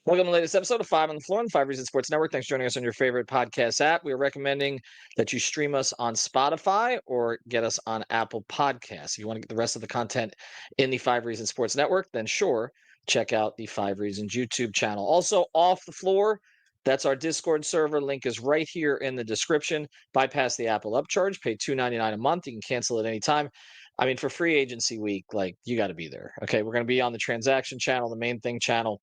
Welcome to the latest episode of Five on the Floor on the Five Reasons Sports Network. Thanks for joining us on your favorite podcast app. We are recommending that you stream us on Spotify or get us on Apple Podcasts. If you want to get the rest of the content in the Five Reasons Sports Network, then sure, check out the Five Reasons YouTube channel. Also, Off the Floor, that's our Discord server. Link is right here in the description. Bypass the Apple upcharge. Pay $2.99 a month. You can cancel at any time. I mean, for free agency week, you got to be there. Okay, we're going to be on the transaction channel, the main thing channel,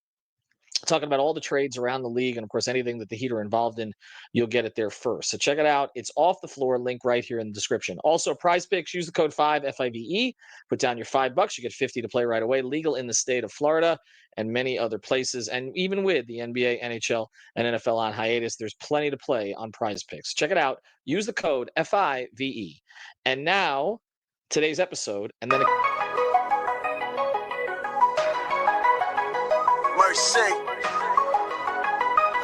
talking about all the trades around the league, and of course anything that the Heat are involved in, you'll get it there first. So check it out. It's Off the Floor, link right here in the description. Also, Prize Picks, use the code 5FIVE, put down your $5, you get 50 to play right away. Legal in the state of Florida and many other places. And even with the NBA, NHL, and NFL on hiatus, there's plenty to play on Prize Picks. Check it out. Use the code FIVE. And now today's episode, and then Mercy,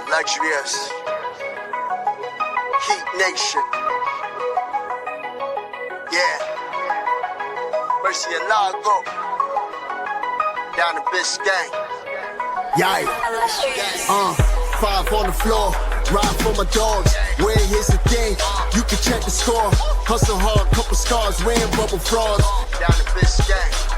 luxurious, Heat Nation, yeah, Mercy and Lago, down to Biscayne, yeah, five on the floor, ride for my dogs, where here's the thing, you can check the score, hustle hard, couple scars, wearing bubble frogs, down to Biscayne.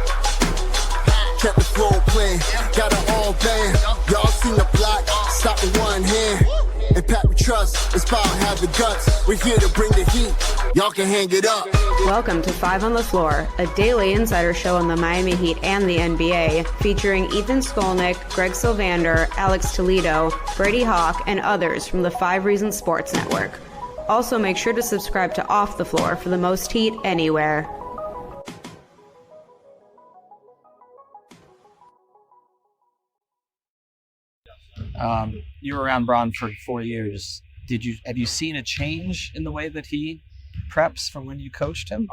Kept the floor playing, got it all band. Y'all seen the block, stop with one hand. And Pat we trust, it's about have the guts. We're here to bring the heat, y'all can hang it up. Welcome to Five on the Floor, a daily insider show on the Miami Heat and the NBA, featuring Ethan Skolnick, Greg Sylvander, Alex Toledo, Brady Hawk, and others from the Five Reasons Sports Network. Also, make sure to subscribe to Off the Floor for the most heat anywhere. You were around Bron for 4 years. Have you seen a change in the way that he preps from when you coached him?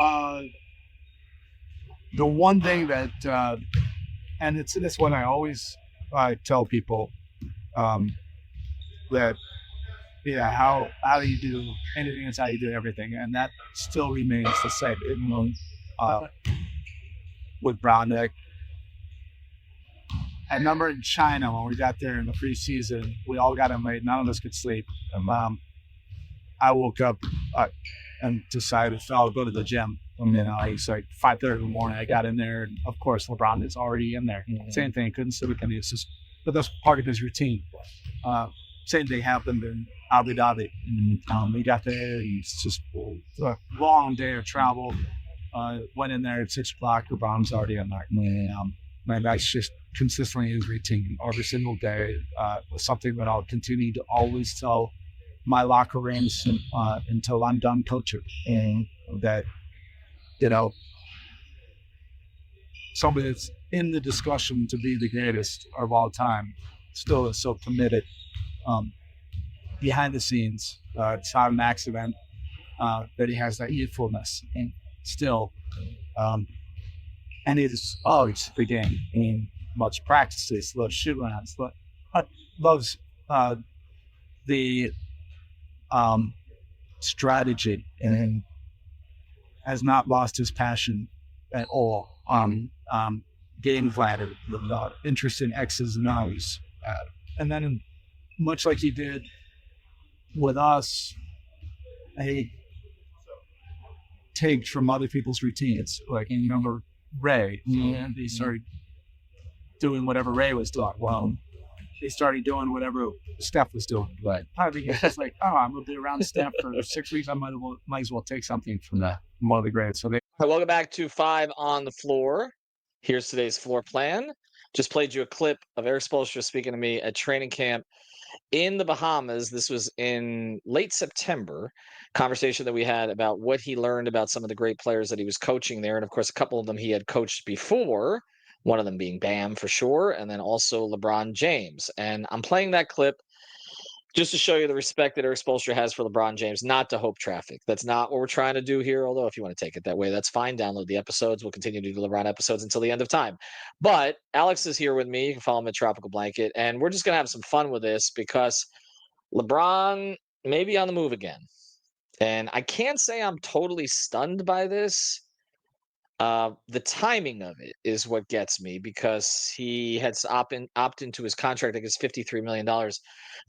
The one thing that, and it's this one I always tell people, that how do you do anything is how you do everything, and that still remains the same. With Bron, I remember in China when we got there in the preseason, we all got in late. None of us could sleep. And I woke up and decided I'll go to the gym. It's like 5:30 in the morning. I got in there, and of course LeBron is already in there. Mm-hmm. Same thing. Couldn't sleep with him. But that's part of his routine. Same thing happened in Abu Dhabi. We got there. It's just a long day of travel. Went in there at 6 o'clock. LeBron's already in there. And that's just consistently his routine every single day. Something that I'll continue to always tell my locker rooms until I'm done coaching. And that, somebody that's in the discussion to be the greatest of all time still is so committed. Behind the scenes, it's not an accident that he has that youthfulness and still. And it's the game. Much practices, loves shoot rounds, loves the strategy, and has not lost his passion at all on game planning, interest in X's and O's. And then, much like he did with us, he takes from other people's routines. Like, you remember Ray, and he started doing whatever Ray was doing. Well, he started doing whatever Steph was doing. But I think it's like, I'm going to be around Steph for 6 weeks. I might as well take something from one of the greats. So welcome back to Five on the Floor. Here's today's floor plan. Just played you a clip of Erik Spoelstra speaking to me at training camp in the Bahamas. This was in late September. Conversation that we had about what he learned about some of the great players that he was coaching there. And of course, a couple of them he had coached before, one of them being Bam for sure, and then also LeBron James. And I'm playing that clip just to show you the respect that Erik Spoelstra has for LeBron James, not to hope traffic. That's not what we're trying to do here, although if you want to take it that way, that's fine. Download the episodes. We'll continue to do LeBron episodes until the end of time. But Alex is here with me. You can follow him at Tropical Blanket, and we're just going to have some fun with this because LeBron may be on the move again. And I can't say I'm totally stunned by this. The timing of it is what gets me because he had to opt into his contract. I guess $53 million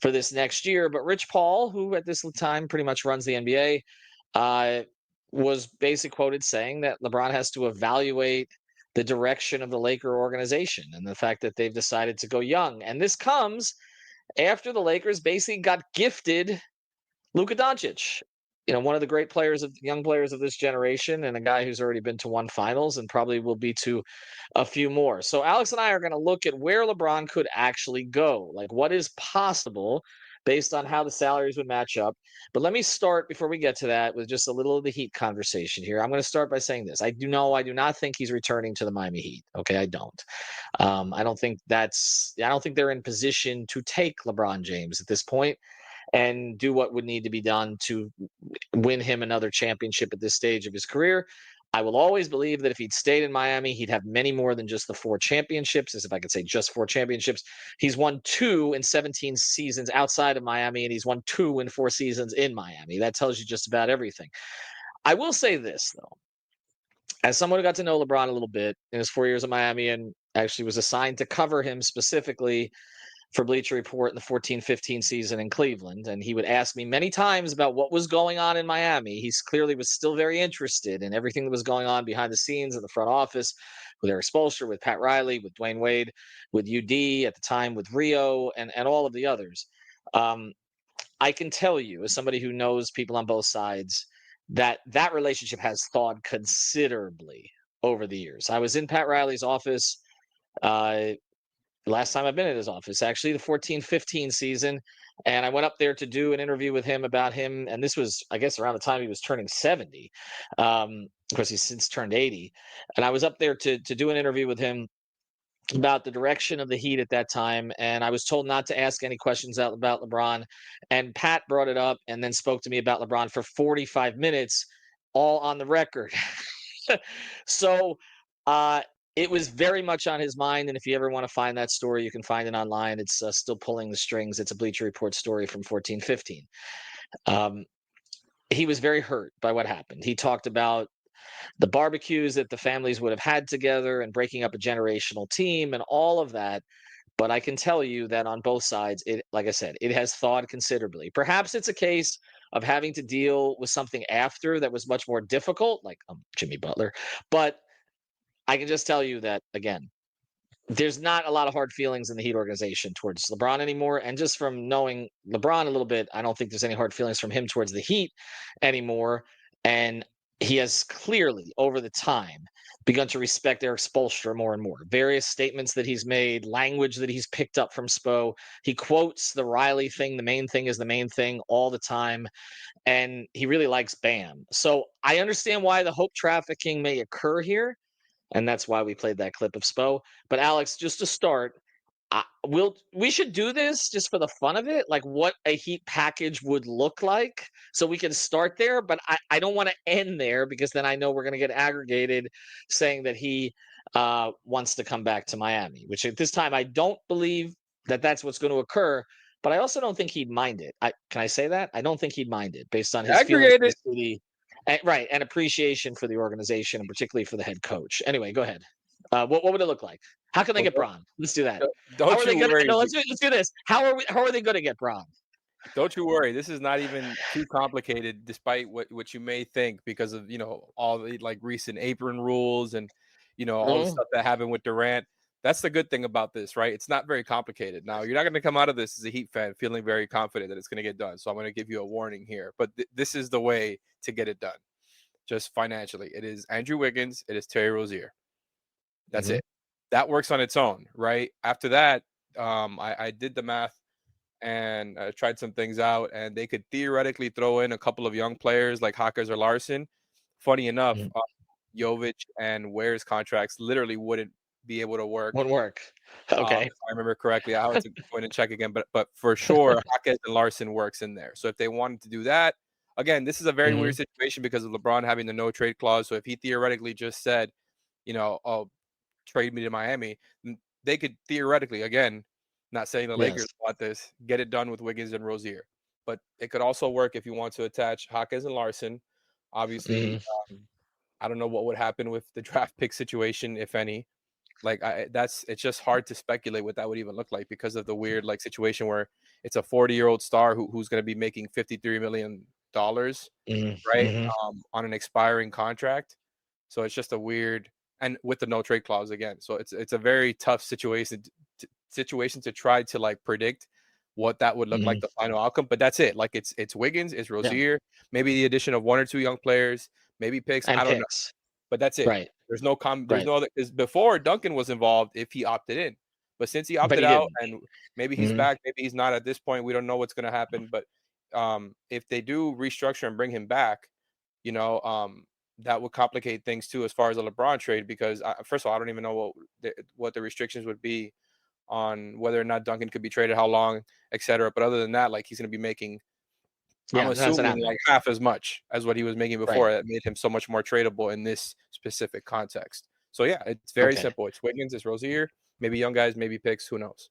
for this next year. But Rich Paul, who at this time pretty much runs the NBA, was basically quoted saying that LeBron has to evaluate the direction of the Laker organization and the fact that they've decided to go young. And this comes after the Lakers basically got gifted Luka Doncic, one of the great young players of this generation, and a guy who's already been to one finals and probably will be to a few more. So Alex and I are going to look at where LeBron could actually go, like what is possible based on how the salaries would match up. But let me start before we get to that with just a little of the Heat conversation here. I'm going to start by saying this. I do not think he's returning to the Miami Heat. Okay, I don't. I don't think they're in position to take LeBron James at this point and do what would need to be done to win him another championship at this stage of his career. I will always believe that if he'd stayed in Miami, he'd have many more than just the 4 championships, as if I could say just 4 championships. He's won 2 in 17 seasons outside of Miami, and he's won 2 in 4 seasons in Miami. That tells you just about everything. I will say this, though. As someone who got to know LeBron a little bit in his 4 years in Miami and actually was assigned to cover him specifically for Bleacher Report in the 14-15 season in Cleveland, and he would ask me many times about what was going on in Miami. He clearly was still very interested in everything that was going on behind the scenes in the front office with Eric Spoelstra, with Pat Riley, with Dwayne Wade, with UD at the time, with Rio, and all of the others. I can tell you, as somebody who knows people on both sides, that relationship has thawed considerably over the years. I was in Pat Riley's office last time I've been in his office, actually, the 14-15 season. And I went up there to do an interview with him about him. And this was, I guess, around the time he was turning 70. Of course, he's since turned 80. And I was up there to do an interview with him about the direction of the Heat at that time. And I was told not to ask any questions about LeBron. And Pat brought it up and then spoke to me about LeBron for 45 minutes, all on the record. So, it was very much on his mind, and if you ever want to find that story, you can find it online. It's still pulling the strings. It's a Bleacher Report story from 14-15. He was very hurt by what happened. He talked about the barbecues that the families would have had together and breaking up a generational team and all of that. But I can tell you that on both sides, like I said, it has thawed considerably. Perhaps it's a case of having to deal with something after that was much more difficult, like Jimmy Butler. But I can just tell you that, again, there's not a lot of hard feelings in the Heat organization towards LeBron anymore. And just from knowing LeBron a little bit, I don't think there's any hard feelings from him towards the Heat anymore. And he has clearly, over the time, begun to respect Eric Spoelstra more and more. Various statements that he's made, language that he's picked up from Spo. He quotes the Riley thing, the main thing is the main thing, all the time. And he really likes Bam. So I understand why the hope trafficking may occur here. And that's why we played that clip of Spo. But Alex, just to start, we should do this just for the fun of it, like what a Heat package would look like, so we can start there. But I don't want to end there because then I know we're going to get aggregated saying that he wants to come back to Miami, which at this time I don't believe that that's what's going to occur. But I also don't think he'd mind it. Can I say that? I don't think he'd mind it based on his feelings for the city. Right, and appreciation for the organization and particularly for the head coach. Anyway, go ahead. What would it look like? How can they get Bron? Let's do that. Don't you worry. No, let's do this. How are they going to get Bron? Don't you worry. This is not even too complicated, despite what you may think, because of all the like recent apron rules and all the stuff that happened with Durant. That's the good thing about this, right? It's not very complicated. Now, you're not going to come out of this as a Heat fan feeling very confident that it's going to get done. So I'm going to give you a warning here. But this is the way to get it done, just financially. It is Andrew Wiggins. It is Terry Rozier. That's it. That works on its own, right? After that, I did the math and tried some things out, and they could theoretically throw in a couple of young players like Hawkins or Larson. Funny enough, Jovic and Ware's contracts literally wouldn't be able to work. Wouldn't work. Okay. If I remember correctly, I'll have to go in and check again. But for sure, Hawkins and Larson works in there. So if they wanted to do that, again, this is a very weird situation because of LeBron having the no trade clause. So if he theoretically just said, oh, trade me to Miami, they could theoretically, again, not saying the Lakers want this, get it done with Wiggins and Rozier. But it could also work if you want to attach Hawkins and Larson. Obviously, I don't know what would happen with the draft pick situation, if any. Like it's just hard to speculate what that would even look like because of the weird like situation where it's a 40-year-old star who's going to be making $53 million, right? On an expiring contract. So it's just a weird, and with the no trade clause again. So it's a very tough situation to try to like predict what that would look like the final outcome. But that's it. Like it's Wiggins, it's Rozier, maybe the addition of 1 or 2 young players, maybe picks. And I don't know. picks. But that's it. Right. There's no other. Because before Duncan was involved, if he opted in, but since he opted out, and maybe he's back, maybe he's not at this point. We don't know what's going to happen. But if they do restructure and bring him back, that would complicate things too as far as the LeBron trade. Because first of all, I don't even know what the restrictions would be on whether or not Duncan could be traded, how long, etc. But other than that, like he's going to be making. I'm assuming like half as much as what he was making before. That made him so much more tradable in this specific context. So yeah, it's very simple. It's Wiggins, it's Rozier, maybe young guys, maybe picks, who knows?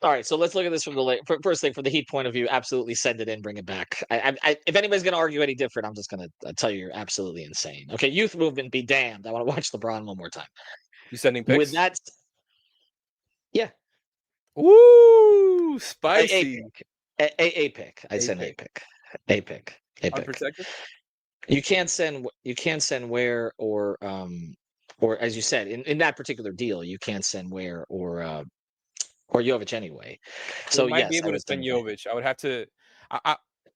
All right, so let's look at this from the first thing from the Heat point of view. Absolutely, send it in, bring it back. If anybody's going to argue any different, I'm just going to tell you you're absolutely insane. Okay, youth movement, be damned. I want to watch LeBron one more time. You sending picks? With that, yeah. Ooh, spicy. A pick. I'd send a pick. A pick. Unprotected? You can't send Ware or as you said in that particular deal, you can't send Ware or Jovic anyway. So we might be able to send Jovic. I would have to.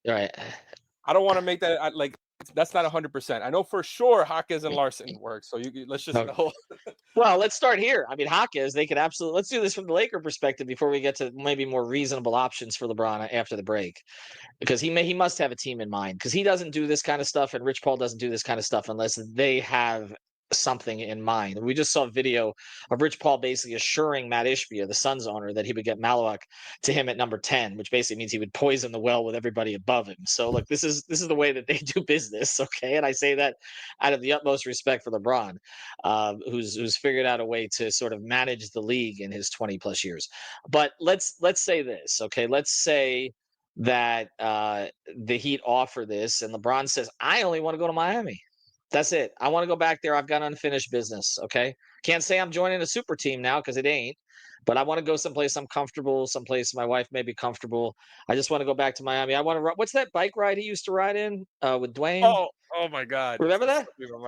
Right. I don't want to make that like that's not 100%. I know for sure Jaquez and Larson work. So let's just know. Well, let's start here. I mean, Jaquez, they could absolutely. Let's do this from the Laker perspective before we get to maybe more reasonable options for LeBron after the break, because he must have a team in mind, because he doesn't do this kind of stuff, and Rich Paul doesn't do this kind of stuff unless they have something in mind. We just saw a video of Rich Paul basically assuring Matt Ishbia, the Suns owner, that he would get Malak to him at number 10, which basically means he would poison the well with everybody above him. So look, this is the way that they do business, okay? And I say that out of the utmost respect for LeBron, who's figured out a way to sort of manage the league in his 20 plus years. But let's say this, okay? Let's say that the Heat offer this and LeBron says, I only want to go to Miami. That's it. I want to go back there. I've got unfinished business. Okay. Can't say I'm joining a super team now because it ain't, but I want to go someplace I'm comfortable, someplace my wife may be comfortable. I just want to go back to Miami. I want to what's that bike ride he used to ride in with Dwayne? Oh my God. Remember that? Oh,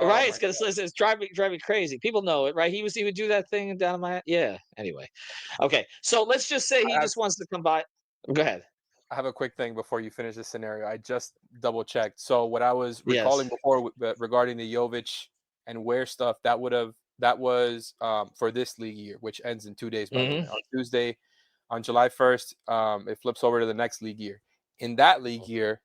right. It's because it's driving me crazy. People know it, right? He would do that thing down in my Anyway. Okay. So let's just say he just wants to come by. Go ahead. I have a quick thing before you finish this scenario. I just double checked. So what I was recalling before regarding the Jovic and Ware stuff, that was for this league year, which ends in 2 days. By the way, on Tuesday, on July 1st, it flips over to the next league year. In that league year,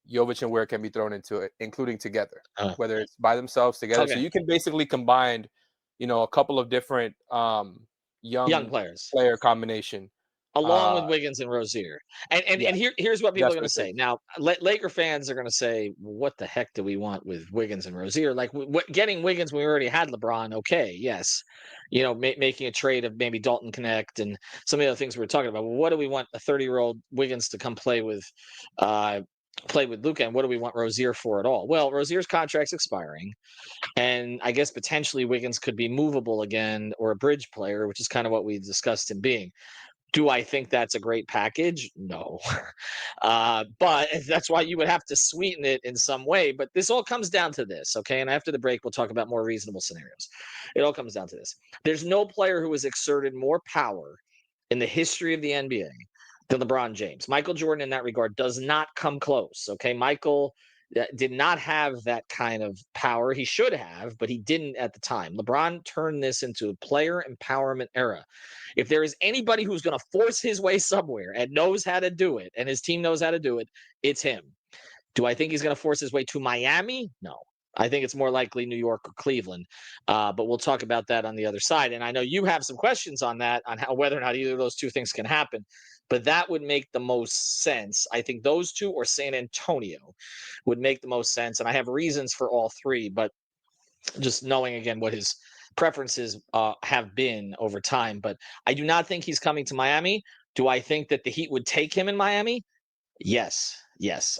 Jovic and Ware can be thrown into it, including together, whether it's by themselves together. Okay. So you can basically combine, a couple of different young player combination. Along with Wiggins and Rozier. And here's what people are going to say. Now, Laker fans are going to say, what the heck do we want with Wiggins and Rozier? Like, getting Wiggins, we already had LeBron. Okay, yes. Making a trade of maybe Dalton Connect and some of the other things we were talking about. Well, what do we want a 30-year-old Wiggins to come play with Luka, and what do we want Rozier for at all? Well, Rozier's contract's expiring, and I guess potentially Wiggins could be movable again or a bridge player, which is kind of what we discussed him being. Do I think that's a great package? No. But that's why you would have to sweeten it in some way. But this all comes down to this, okay? And after the break, we'll talk about more reasonable scenarios. It all comes down to this. There's no player who has exerted more power in the history of the NBA than LeBron James. Michael Jordan, in that regard, does not come close, okay? Michael did not have that kind of power. He should have, but he didn't at the time. LeBron turned this into a player empowerment era. If there is anybody who's going to force his way somewhere and knows how to do it, and his team knows how to do it, it's him. Do I think he's going to force his way to Miami? No. I think it's more likely New York or Cleveland. But we'll talk about that on the other side. And I know you have some questions on that, on whether or not either of those two things can happen. But that would make the most sense. I think those two or San Antonio would make the most sense. And I have reasons for all three, but just knowing, again, what his preferences have been over time. But I do not think he's coming to Miami. Do I think that the Heat would take him in Miami? Yes.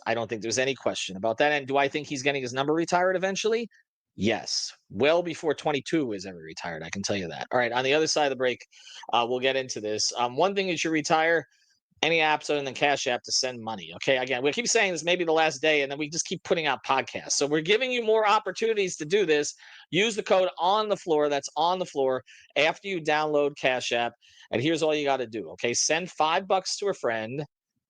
I don't think there's any question about that. And do I think he's getting his number retired eventually? Yes, well before 22 is ever retired. I can tell you that. All right, on the other side of the break, we'll get into this. One thing you should retire any apps other than Cash App to send money. Okay, again, we keep saying this may be the last day, and then we just keep putting out podcasts. So we're giving you more opportunities to do this. Use the code on the floor. That's on the floor after you download Cash App. And here's all you got to do. Okay, send $5 to a friend.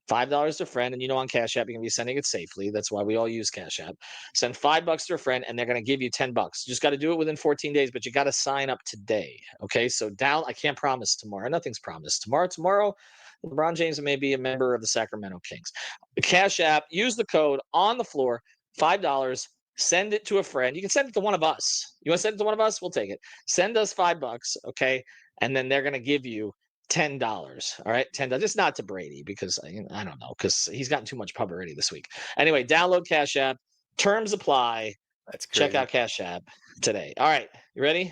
$5 to a friend, and on Cash App, you're gonna be sending it safely. That's why we all use Cash App. Send $5 to a friend, and they're gonna give you $10. You just got to do it within 14 days, but you got to sign up today. Okay, so I can't promise tomorrow. Nothing's promised. Tomorrow, LeBron James may be a member of the Sacramento Kings. Cash App, use the code on the floor, $5. Send it to a friend. You can send it to one of us. You want to send it to one of us? We'll take it. Send us $5, okay? And then they're gonna give you $10. All right, $10. It's not to Brady because I don't know, because he's gotten too much pub already this week. Anyway, download Cash App. Terms apply. That's crazy. Check out Cash App today. All right, you ready?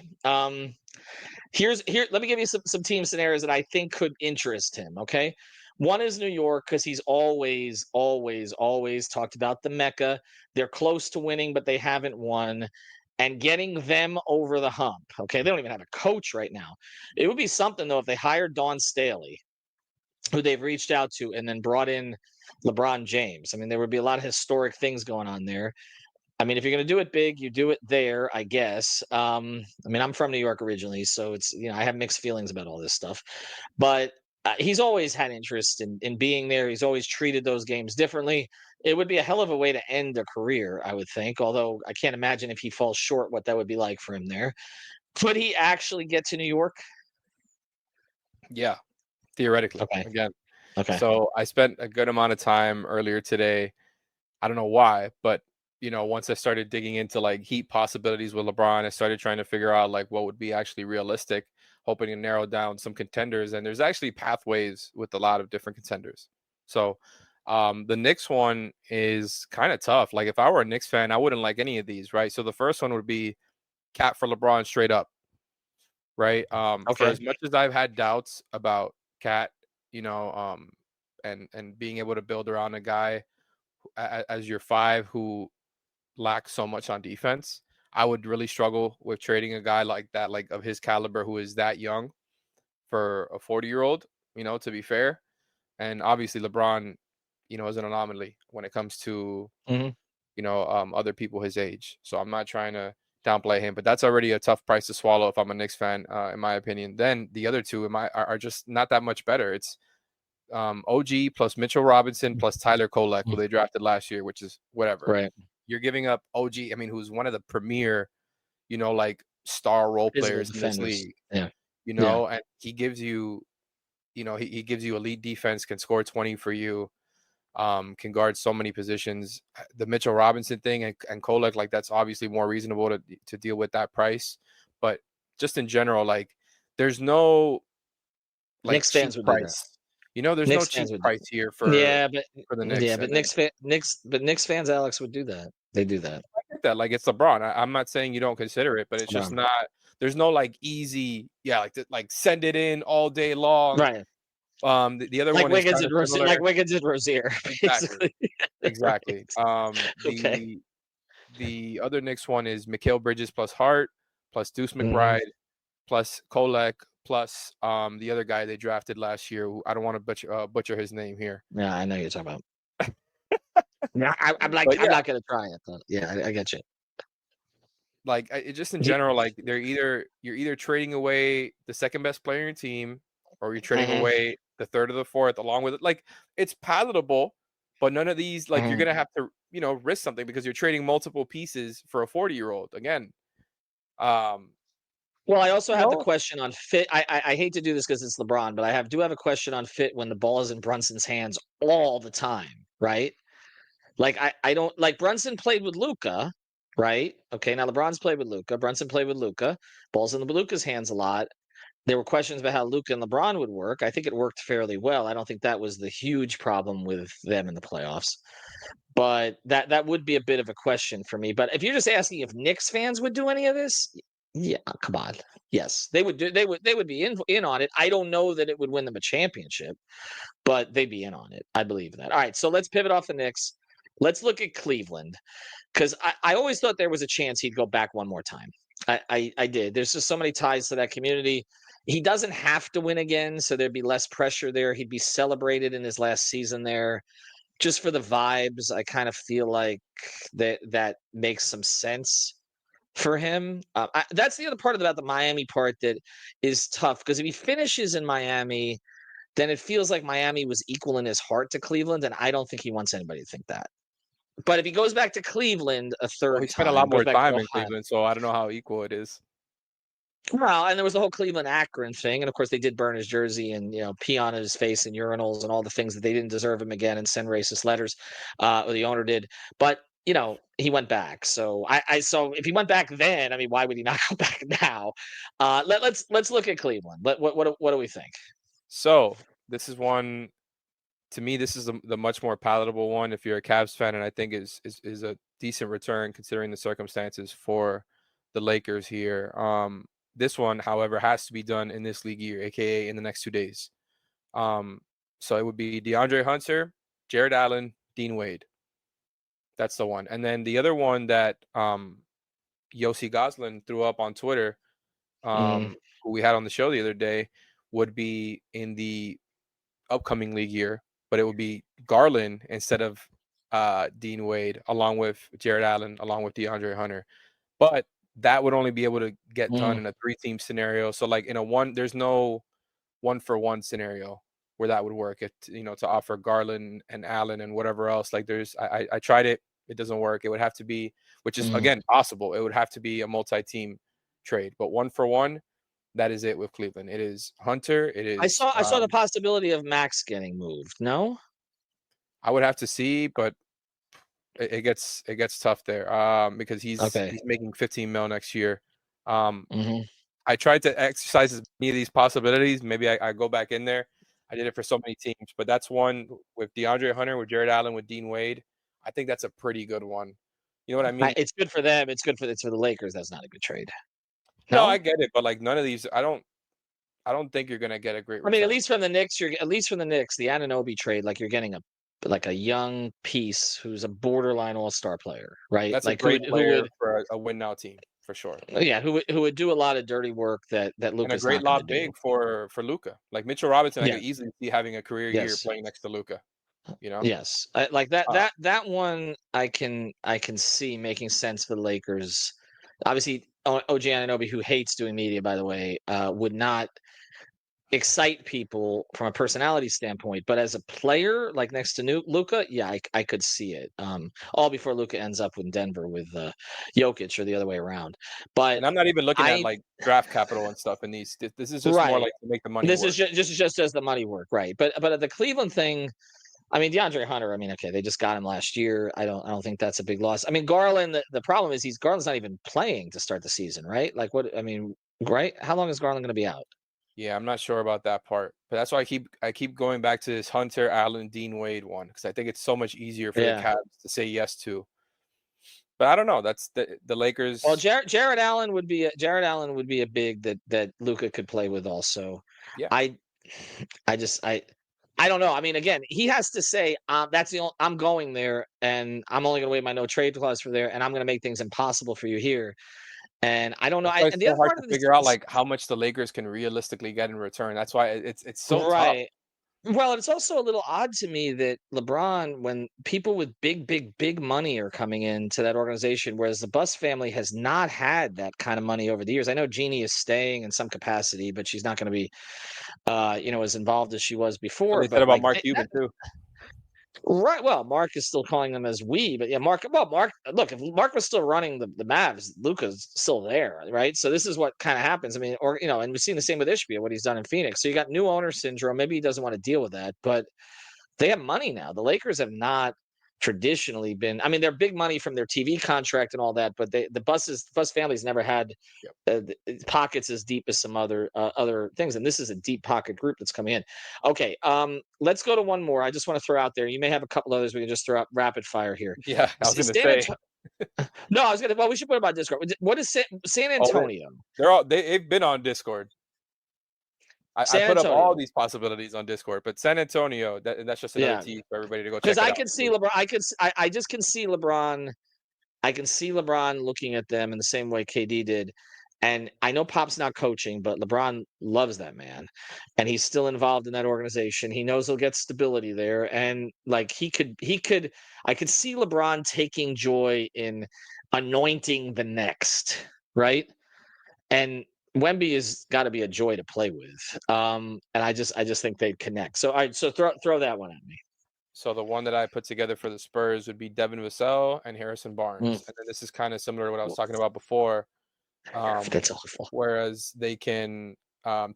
Here. Let me give you some team scenarios that I think could interest him. Okay, one is New York because he's always talked about the Mecca. They're close to winning, but they haven't won. And getting them over the hump. Okay, they don't even have a coach right now. It would be something though if they hired Dawn Staley, who they've reached out to, and then brought in LeBron James. I mean, there would be a lot of historic things going on there. I mean, if you're going to do it big, you do it there, I guess. I mean, I'm from New York originally, so it's I have mixed feelings about all this stuff. But he's always had interest in being there. He's always treated those games differently. It would be a hell of a way to end a career, I would think. Although I can't imagine if he falls short, what that would be like for him there. Could he actually get to New York? Yeah, theoretically. Okay. Again. Okay. So I spent a good amount of time earlier today. I don't know why, but once I started digging into like Heat possibilities with LeBron, I started trying to figure out like what would be actually realistic, hoping to narrow down some contenders. And there's actually pathways with a lot of different contenders. So the Knicks one is kind of tough. Like if I were a Knicks fan, I wouldn't like any of these, right? So the first one would be Cat for LeBron straight up, right? For as much as I've had doubts about Cat, and being able to build around a guy as your 5 who lacks so much on defense, I would really struggle with trading a guy like that, like of his caliber, who is that young, for a 40-year-old, to be fair. And obviously LeBron, is an anomaly when it comes to, other people his age. So I'm not trying to downplay him, but that's already a tough price to swallow if I'm a Knicks fan, in my opinion. Then the other two are just not that much better. It's OG plus Mitchell Robinson plus Tyler Kolek, who they drafted last year, which is whatever. Right. You're giving up OG, I mean, who's one of the premier, like star role players in this league. Yeah. And he gives you, he gives you elite defense, can score 20 for you, can guard so many positions. The Mitchell Robinson thing and Kolek, like that's obviously more reasonable to deal with that price. But just in general, like there's no like Knicks fans would price. There's Knicks no cheap price here for the Knicks. Yeah, but Knicks fans, Alex, would do that. They do that. I get that. Like it's LeBron. I'm not saying you don't consider it, but it's just not. There's no like easy, like send it in all day long. Right. The other like one Wiggins is like Wiggins and Rozier. Basically. Exactly. Okay. The other Knicks one is Mikal Bridges plus Hart plus Deuce McBride plus Kolek plus the other guy they drafted last year, who I don't want to butcher his name here. Yeah, I know you're talking about. Yeah, I'm not gonna try it, but yeah, I get you. Like it just in general, like you're either trading away the second best player in your team, or you're trading away the third or the fourth along with it. Like it's palatable, but none of these, like you're gonna have to risk something because you're trading multiple pieces for a 40-year-old again. Well, I also have the question on fit. I hate to do this because it's LeBron, but I do have a question on fit when the ball is in Brunson's hands all the time, right? Like I don't like Brunson played with Luka, right? Okay, now LeBron's played with Luka. Brunson played with Luka. Ball's in Luka's hands a lot. There were questions about how Luka and LeBron would work. I think it worked fairly well. I don't think that was the huge problem with them in the playoffs. But that would be a bit of a question for me. But if you're just asking if Knicks fans would do any of this, yeah, come on. Yes, they would do. They would be in on it. I don't know that it would win them a championship, but they'd be in on it. I believe that. All right, so let's pivot off the Knicks. Let's look at Cleveland. because I always thought there was a chance he'd go back one more time. I did. There's just so many ties to that community. He doesn't have to win again, so there'd be less pressure there. He'd be celebrated in his last season there. Just for the vibes, I kind of feel like that makes some sense for him. That's the other part about the Miami part that is tough, because if he finishes in Miami, then it feels like Miami was equal in his heart to Cleveland, and I don't think he wants anybody to think that. But if he goes back to Cleveland a Well, he third spent a time, lot goes more back to time in Ohio. Cleveland, so I don't know how equal it is. Well, and there was the whole Cleveland Akron thing, and of course they did burn his jersey and pee on his face in urinals and all the things that they didn't deserve him again and send racist letters, or the owner did. But he went back. So so if he went back then, I mean, why would he not go back now? Let's look at Cleveland. What do we think? So this is one. To me, this is the much more palatable one if you're a Cavs fan, and I think is a decent return considering the circumstances for the Lakers here. This one, however, has to be done in this league year, aka in the next 2 days. So it would be DeAndre Hunter, Jared Allen, Dean Wade. That's the one. And then the other one that Yossi Goslin threw up on Twitter, who we had on the show the other day, would be in the upcoming league year, but it would be Garland instead of Dean Wade, along with Jared Allen, along with DeAndre Hunter. But that would only be able to get done in a 3-team scenario. So like there's no 1-for-1 scenario where that would work. To offer Garland and Allen and whatever else. Like I tried it. It doesn't work. It would have to be, which is again possible. It would have to be a multi-team trade, but 1-for-1. That is it with Cleveland. It is Hunter. It is. I saw the possibility of Max getting moved. No, I would have to see, but it gets tough there because he's making $15 million next year. I tried to exercise as many of these possibilities. Maybe I go back in there. I did it for so many teams, but that's one with DeAndre Hunter, with Jared Allen, with Dean Wade. I think that's a pretty good one. You know what I mean? It's good for them. It's good for the Lakers. That's not a good trade. No, I get it, but like none of these, I don't think you're gonna get a great return. I mean, at least from the Knicks, the Anunoby trade, like you're getting a young piece who's a borderline all-star player, right? That's like a great player for a win now team for sure. Yeah, who would do a lot of dirty work that Luka's and a great lob big for Luka. Like Mitchell Robinson, I could easily see having a career year playing next to Luka. Yes, like that one I can see making sense for the Lakers. Obviously, OG Anunoby, who hates doing media, by the way, would not excite people from a personality standpoint, but as a player, like next to Luka, yeah, I could see it. All before Luka ends up in Denver with Jokic or the other way around. But I'm not even looking at like draft capital and stuff in these. This is just more like to make the money. This is just as the money work, right? But at the Cleveland thing, I mean, DeAndre Hunter, I mean, okay, they just got him last year. I don't think that's a big loss. I mean, Garland, the problem is Garland's not even playing to start the season, right? Like right? How long is Garland going to be out? Yeah, I'm not sure about that part, but that's why I keep going back to this Hunter, Allen, Dean Wade one, because I think it's so much easier for the Cavs to say yes to. But I don't know. That's the Lakers. Well, Jared Allen would be a big that Luka could play with also. Yeah. I don't know. I mean, again, he has to say I'm going there, and I'm only going to waive my no trade clause for there, and I'm going to make things impossible for you here. And I don't know. And the other hard to figure out like how much the Lakers can realistically get in return. That's why it's so tough. Well, it's also a little odd to me that LeBron, when people with big money are coming into that organization, whereas the Buss family has not had that kind of money over the years. I know Jeannie is staying in some capacity, but she's not going to be, as involved as she was before. They said about Mark Cuban too. Right. Well, Mark is still calling them as we, but yeah, Mark. Look, if Mark was still running the Mavs, Luka's still there, right? So this is what kind of happens. I mean, and we've seen the same with Ishbia, what he's done in Phoenix. So you got new owner syndrome. Maybe he doesn't want to deal with that, but they have money now. The Lakers have not traditionally been. I mean, they're big money from their TV contract and all that, but the Buss family's never had pockets as deep as some other things, and this is a deep pocket group that's coming in. Okay, let's go to one more. I just want to throw out there. You may have a couple others we can just throw out rapid fire here. Yeah, I was going to say. No, I was going to. Well, we should put them on Discord. What is San Antonio? They've been on Discord. I put up all these possibilities on Discord, but San Antonio, that's just another tease for everybody to go check. Because I can see LeBron. I just can see LeBron I can see LeBron looking at them in the same way KD did. And I know Pop's not coaching, but LeBron loves that man. And he's still involved in that organization. He knows he'll get stability there. And like I could see LeBron taking joy in anointing the next, right? And Wemby has got to be a joy to play with. And I just think they'd connect. So so throw that one at me. So the one that I put together for the Spurs would be Devin Vassell and Harrison Barnes. And then this is kind of similar to what I was talking about before. That's awful. Whereas they can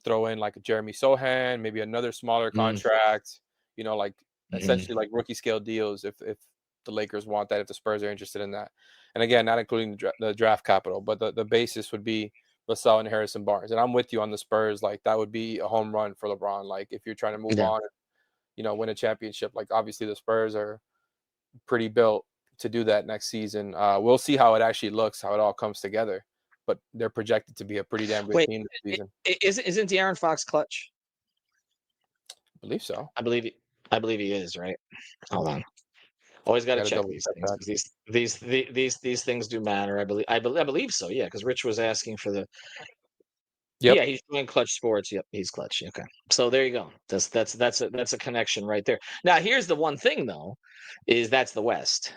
throw in like a Jeremy Sohan, maybe another smaller contract, like essentially like rookie scale deals if the Lakers want that, if the Spurs are interested in that. And again, not including the draft capital, but the basis would be Vassell and Harrison Barnes. And I'm with you on the Spurs. Like that would be a home run for LeBron. Like if you're trying to move on and, win a championship, like obviously the Spurs are pretty built to do that next season. We'll see how it actually looks, how it all comes together. But they're projected to be a pretty damn good team this season. Isn't De'Aaron Fox clutch? I believe so. I believe he is, right? Hold on. Always got to check these things. These things do matter. I believe so. Yeah, because Rich was asking for the. Yep. Yeah, he's doing Clutch Sports. Yep, he's Clutch. Okay, so there you go. That's a connection right there. Now here's the one thing though, is that's the West.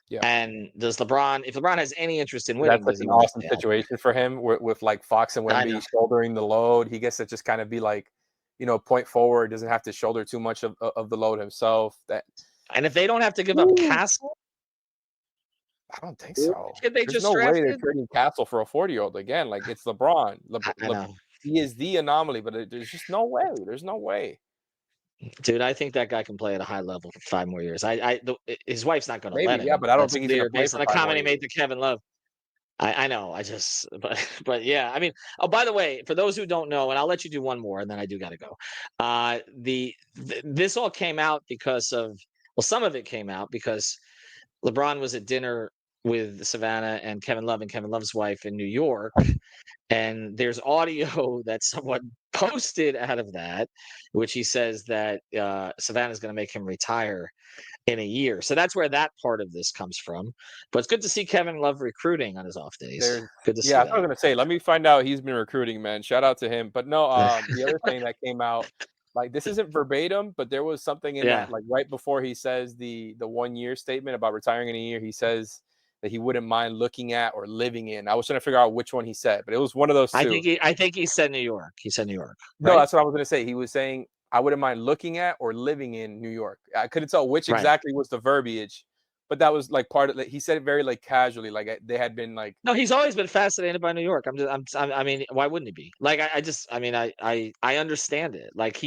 Yeah. And does LeBron, if LeBron has any interest in winning, that's an awesome situation for him with like Fox and Wemby shouldering the load. He gets to just kind of be like, point forward, doesn't have to shoulder too much of the load himself. And if they don't have to give up Castle, I don't think so. There's no way they're trading Castle for a 40-year-old again. Like it's LeBron. He is the anomaly, but there's just no way. There's no way. Dude, I think that guy can play at a high level for 5 more years. His wife's not going to let him. Yeah, but I don't think he's going to play based on the comment he made to Kevin Love. I know. But yeah. I mean, by the way, for those who don't know, and I'll let you do one more, and then I do got to go. This all came out because of, some of it came out because LeBron was at dinner with Savannah and Kevin Love's wife in New York. And there's audio that someone posted out of that, which he says that Savannah's going to make him retire in a year. So that's where that part of this comes from. But it's good to see Kevin Love recruiting on his off days. Good to see that. I was going to say, let me find out he's been recruiting, man. Shout out to him. But no, the other thing that came out, like this isn't verbatim, but there was something in that, like right before he says the 1 year statement about retiring in a year, he says that he wouldn't mind looking at or living in. I was trying to figure out which one he said, but it was one of those two. I think he said New York. He said New York. Right? No, that's what I was going to say. He was saying, I wouldn't mind looking at or living in New York. I couldn't tell which exactly was the verbiage, but that was like part of it. He said it very like casually, like they had been like. No, he's always been fascinated by New York. I mean, why wouldn't he be? Like, I understand it. Like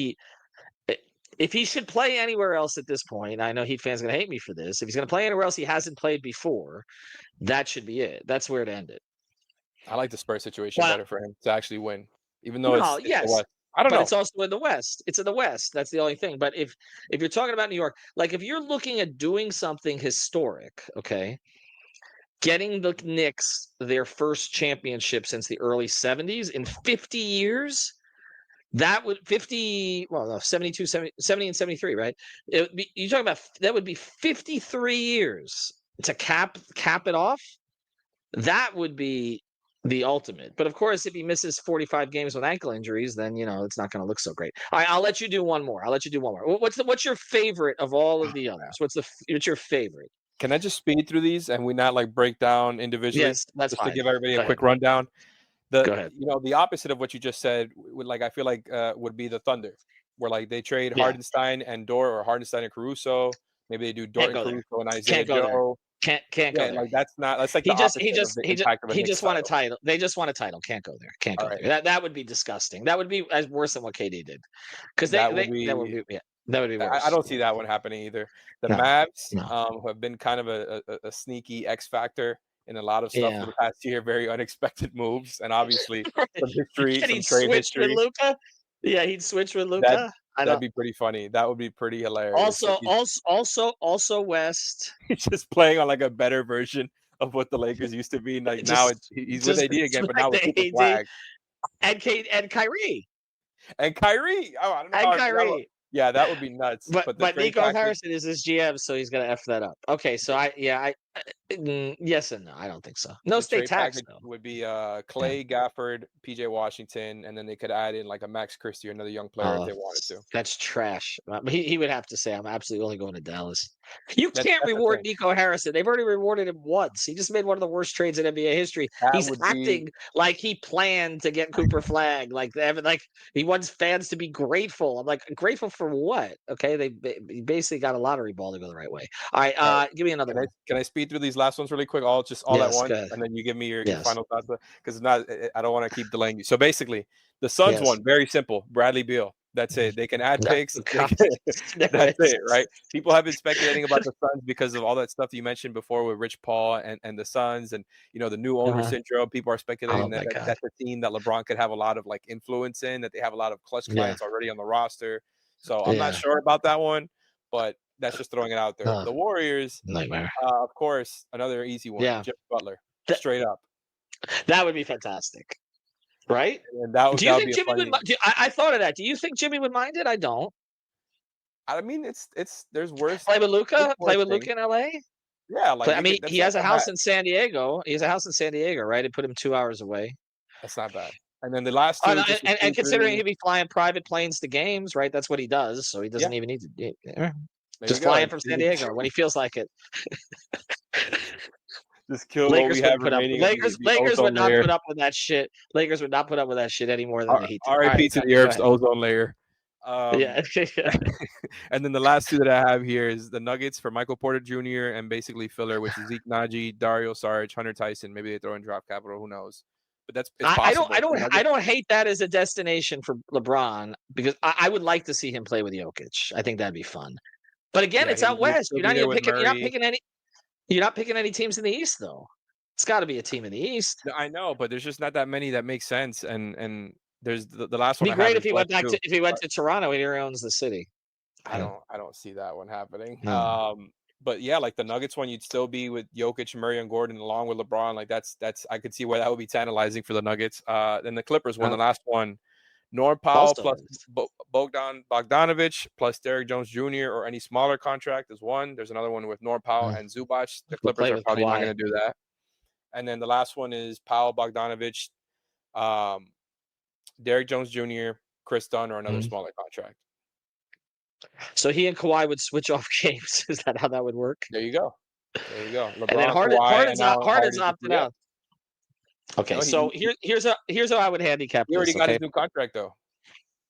if he should play anywhere else at this point, I know Heat fans are going to hate me for this. If he's going to play anywhere else he hasn't played before, that should be it. That's where it ended. I like the Spurs situation better for him to actually win, even though it's yes. The West. I don't know. It's also in the West. It's in the West. That's the only thing. But if you're talking about New York, like if you're looking at doing something historic, okay, getting the Knicks their first championship since the early 70s in 50 years, that would 72, 70 and 73, right? You're talking about that would be 53 years to cap it off. That would be the ultimate. But of course, if he misses 45 games with ankle injuries, then it's not going to look so great. All right, I'll let you do one more. What's your favorite of all of the others? What's your favorite? Can I just speed through these and we not like break down individually? Yes, that's just fine. To give everybody a quick rundown. Go ahead. The opposite of what you just said would I feel like would be the Thunder, where like they trade Hardenstein and Dort, or Hardenstein and Caruso. Maybe they do Dort and Caruso and Isaiah Joe. Can't go there. Like that's like he just won a title. They just won a title. Can't go there. Can't go there. That would be disgusting. That would be as worse than what KD did. Because that would be worse. I don't see that one happening either. The Mavs who have been kind of a sneaky X factor in a lot of stuff for the past year, very unexpected moves, and obviously some history, some trade history. With Luka? Yeah, he'd switch with Luka. That'd be pretty funny. That would be pretty hilarious. Also West. He's just playing on like a better version of what the Lakers used to be. Like now he's with AD again, but now with Super Flag. And Kyrie. And Kyrie. Oh, I don't know. And Kyrie. Yeah, that would be nuts. But Nico Harrison is his GM, so he's gonna F that up. Okay, so I Yes and no. I don't think so. No The state trade tax package though. would be Clay, Gafford, PJ Washington, and then they could add in like a Max Christie or another young player if they wanted to. That's trash. He would have to say, "I'm absolutely only going to Dallas." You That's can't the reward thing. Nico Harrison. They've already rewarded him once. He just made one of the worst trades in NBA history. That He's would acting be like he planned to get Cooper Flag. Like he wants fans to be grateful. I'm like, grateful for what? Okay, they basically got a lottery ball to go the right way. All right, all right. give me another one. Can I speed through these last ones really quick? All at Yes, once, go ahead. and then you give me your Yes. final thoughts. Because not, I don't want to keep delaying you. So basically, the Suns one, very simple. Bradley Beal. That's it. They can add picks. That's it, right? People have been speculating about the Suns because of all that stuff you mentioned before with Rich Paul and the Suns, and the new owner syndrome. People are speculating that's a team that LeBron could have a lot of like influence in. That they have a lot of clutch clients already on the roster. So I'm not sure about that one, but that's just throwing it out there. The Warriors, nightmare. Of course, another easy one. Yeah. Jimmy Butler, straight up. That would be fantastic, right? And do you think Jimmy would? I thought of that. Do you think Jimmy would mind it? I don't. I mean, it's there's worse. Play with Luka. Play with Luka in LA. Yeah, like he has a house in San Diego. He has a house in San Diego, right? It put him 2 hours away. That's not bad. And then the last two, and considering he'd be flying private planes to games, right? That's what he does. So he doesn't even need to. Just fly in from San Diego when he feels like it. Just kill Lakers what we have remaining. Lakers would not put up with that shit. Lakers would not put up with that shit any more than the Heat. R.I.P. to the Earth's ozone layer. Yeah. And then the last two that I have here is the Nuggets for Michael Porter Jr. and basically filler, which is Zeke Naji, Dario Saric, Hunter Tyson. Maybe they throw in draft capital. Who knows? But it's possible. I don't hate that as a destination for LeBron because I would like to see him play with Jokic. I think that'd be fun. But again, it's out west. You're not picking any teams in the East, though. It's got to be a team in the East. I know, but there's just not that many that make sense. And there's the last one. It'd be great if he went back if he went to Toronto and he owns the city. I don't see that one happening. No. But yeah, like the Nuggets one, you'd still be with Jokic, Murray, and Gordon along with LeBron. Like that's I could see why that would be tantalizing for the Nuggets. Then the Clippers won the last one. Norm Powell plus Bogdan Bogdanovic plus Derrick Jones Jr. or any smaller contract is one. There's another one with Norm Powell and Zubac. The Clippers are probably not going to do that. And then the last one is Powell, Bogdanovic, Derrick Jones Jr., Chris Dunn, or another smaller contract. So he and Kawhi would switch off games. Is that how that would work? There you go. LeBron, and then Harden's opted out. Okay, so here's how I would handicap. He already got his new contract, though.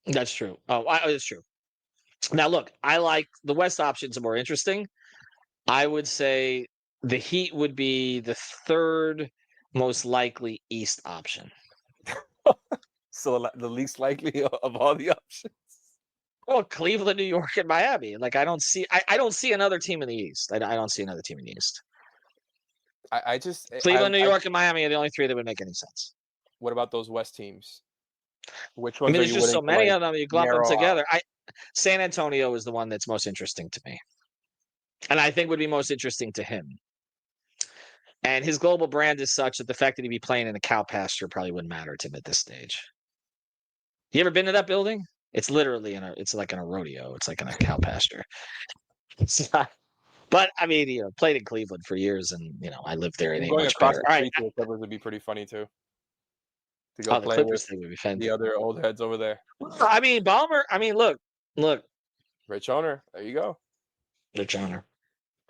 That's true. It's true. Now, look, I like the West options are more interesting. I would say the Heat would be the third most likely East option. So the least likely of all the options. Well, Cleveland, New York, and Miami. Like I don't see another team in the East. I don't see another team in the East. Cleveland, New York, and Miami are the only three that would make any sense. What about those West teams? Which ones? There's just so many of them. You lump them together. San Antonio is the one that's most interesting to me, and I think would be most interesting to him. And his global brand is such that the fact that he'd be playing in a cow pasture probably wouldn't matter to him at this stage. You ever been to that building? It's literally it's like in a rodeo. It's like in a cow pasture. It's not, but I mean, played in Cleveland for years, and I lived there. It ain't much better. All right, the Clippers would be pretty funny too. To go play with the other old heads over there. I mean, Ballmer. I mean, look. Rich owner. There you go. Rich owner.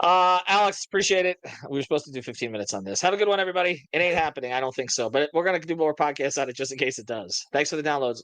Alex, appreciate it. We were supposed to do 15 minutes on this. Have a good one, everybody. It ain't happening. I don't think so, but we're gonna do more podcasts on it just in case it does. Thanks for the downloads.